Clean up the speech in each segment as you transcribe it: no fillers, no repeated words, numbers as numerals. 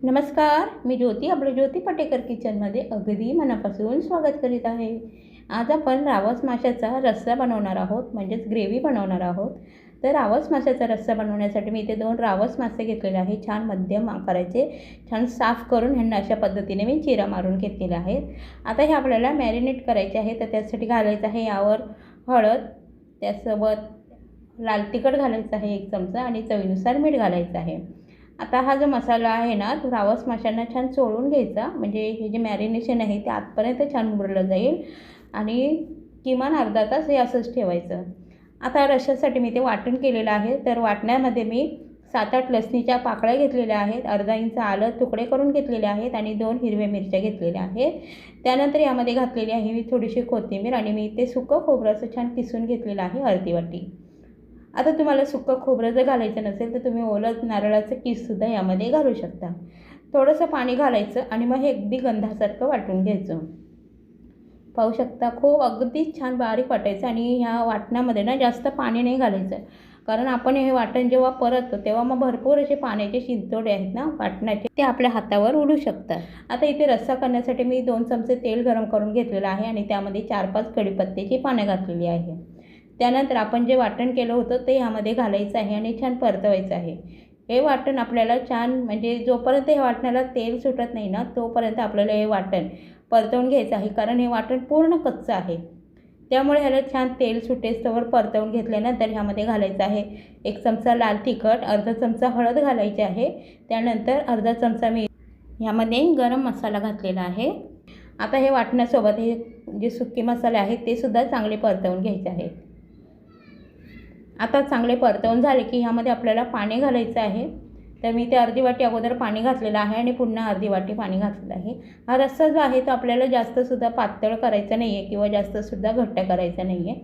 नमस्कार, मी ज्योती आपलं ज्योती पटेकर किचनमध्ये अगदी मनापासून स्वागत करीत आहे। आज आपण रावस माशाचा रस्सा बनवणार आहोत, म्हणजेच ग्रेव्ही बनवणार आहोत। तर रावस माशाचा रस्सा बनवण्यासाठी मी इथे 2 रावस मासे घेतलेले आहे, छान मध्यम आकाराचे, छान साफ करून ह्यांना अशा पद्धतीने मी चिरा मारून घेतलेले आहेत। आता हे आपल्याला मॅरिनेट करायचे आहे, तर त्यासाठी घालायचं आहे यावर हळद, त्यासोबत लाल तिखट घालायचं आहे 1 चमचा आणि चवीनुसार मीठ घालायचं आहे। आता हा जो मसाला आहे ना, तो रावस माशांना छान चोळून घ्यायचा, म्हणजे हे जे मॅरिनेशन आहे ते आतपर्यंत छान मुरलं जाईल आणि किमान अर्धा तास हे असंच ठेवायचं। आता रश्श्यासाठी मी ते वाटण केलेलं आहे, तर वाटण्यामध्ये मी 7-8 लसणीच्या पाकळ्या घेतलेल्या आहेत, अर्धा इंच आलं तुकडे करून घेतलेले आहेत आणि 2 हिरव्या मिरच्या घेतलेल्या आहेत। त्यानंतर यामध्ये घातलेली आहे मी थोडीशी कोथिंबीर आणि मी ते सुकं खोबरं असं छान किसून घेतलेलं आहे अर्धी वाटी। आता तुम्हाला सुकं खोबरं जर घालायचं नसेल तर तुम्ही ओलं नारळाचं किससुद्धा यामध्ये घालू शकता। थोडंसं पाणी घालायचं आणि मग हे अगदी गंधासारखं वाटून घ्यायचं। पाहू शकता खूप अगदी छान बारीक वाटायचं आणि ह्या वाटणामध्ये ना जास्त पाणी नाही घालायचं, कारण आपण हे वाटण जेव्हा परततो तेव्हा मग भरपूर असे पाण्याचे शिंतोडे आहेत ना वाटणाचे, ते आपल्या हातावर उडू शकतात। आता इथे रस्सा करण्यासाठी मी 2 चमचे तेल गरम करून घेतलेलं आहे आणि त्यामध्ये 4-5 कढीपत्त्याची पानं घातलेली आहे। त्यानंतर आपण जे वाटण केलं होतं ते ह्यामध्ये घालायचं आहे आणि छान परतवायचं आहे। हे वाटण आपल्याला छान, म्हणजे जोपर्यंत हे वाटणाला तेल सुटत नाही ना तोपर्यंत आपल्याला हे वाटण परतवून घ्यायचं आहे, कारण हे वाटण पूर्ण कच्चं आहे। त्यामुळे ह्याला छान तेल सुटेस्तोवर परतवून घेतल्यानंतर ह्यामध्ये घालायचं आहे 1 चमचा लाल तिखट, अर्धा चमचा हळद घालायची आहे, त्यानंतर अर्धा चमचा मी ह्यामध्ये गरम मसाला घातलेला आहे। आता हे वाटण्यासोबत हे जे सुके मसाले आहेत ते सुद्धा चांगले परतवून घ्यायचे आहेत। आता चांगले परतवून झाले की ह्यामध्ये आपल्याला पाणी घालायचं आहे, तर मी ते अर्धी वाटी अगोदर पाणी घातलेलं आहे आणि पुन्हा अर्धी वाटी पाणी घातलेलं आहे। हा रस्सा जो आहे तो आपल्याला जास्तसुद्धा पातळ करायचा नाही आहे किंवा जास्तसुद्धा घट्ट करायचा नाही आहे,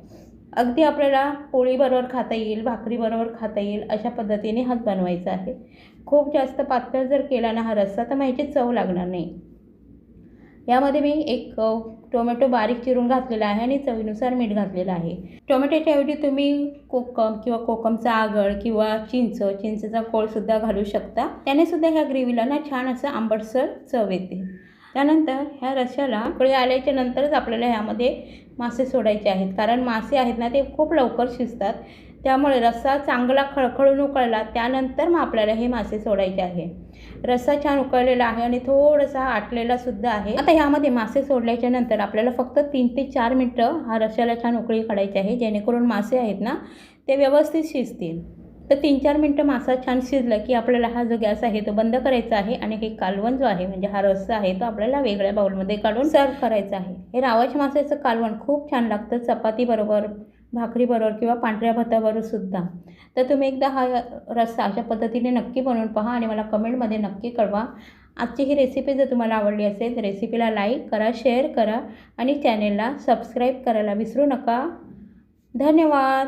अगदी आपल्याला पोळीबरोबर खाता येईल, भाकरीबरोबर खाता येईल अशा पद्धतीने हा बनवायचा आहे। खूप जास्त पातळ जर केला ना हा रस्सा तर मग ह्याची चव लागणार नाही। यामध्ये मी 1 टोमॅटो बारीक चिरून घातलेला आहे आणि चवीनुसार मीठ घातलेलं आहे। टोमॅटोच्या ऐवजी तुम्ही कोकम किंवा कोकमचा आगळ किंवा चिंचेचा कोळसुद्धा घालू शकता, त्याने सुद्धा ह्या ग्रेव्हीला ना छान असं आंबटसर चव येते। त्यानंतर ह्या रश्श्याला उकळी आल्याच्या नंतरच आपल्याला ह्यामध्ये मासे सोडायचे आहेत, कारण मासे आहेत ना ते खूप लवकर शिजतात, त्यामुळे रस्सा चांगला खळखळून उकळला त्यानंतर मग आपल्याला हे मासे सोडायचे आहे। रस्सा छान उकळलेला आहे आणि थोडासा आटलेला सुद्धा आहे। आता ह्यामध्ये मासे सोडल्याच्या नंतर आपल्याला फक्त 3 ते 4 मिनिटं हा रश्श्याला छान उकळी काढायची आहे, जेणेकरून मासे आहेत ना ते व्यवस्थित शिजतील। तर 3-4 मिनिटं मासा छान शिजला की आपल्याला हा जो गॅस आहे तो बंद करायचा आहे आणि हे कालवण जो आहे, म्हणजे हा रस्सा आहे तो आपल्याला वेगळ्या बाउलमध्ये काढून सर्व करायचा आहे। हे रावस माशाचं कालवण खूप छान लागतं चपातीबरोबर, भाकरीबरोबर किंवा पांढऱ्या भाताबरोबर सुद्धा। तर तुम्ही एकदा हा रस्सा अशा पद्धतीने नक्की बनवून पहा आणि मला कमेंटमध्ये नक्की कळवा। आजची ही रेसिपी जर तुम्हाला आवडली असेल तर रेसिपीला लाईक करा, शेअर करा आणि चॅनेलला सबस्क्राईब करायला विसरू नका। धन्यवाद।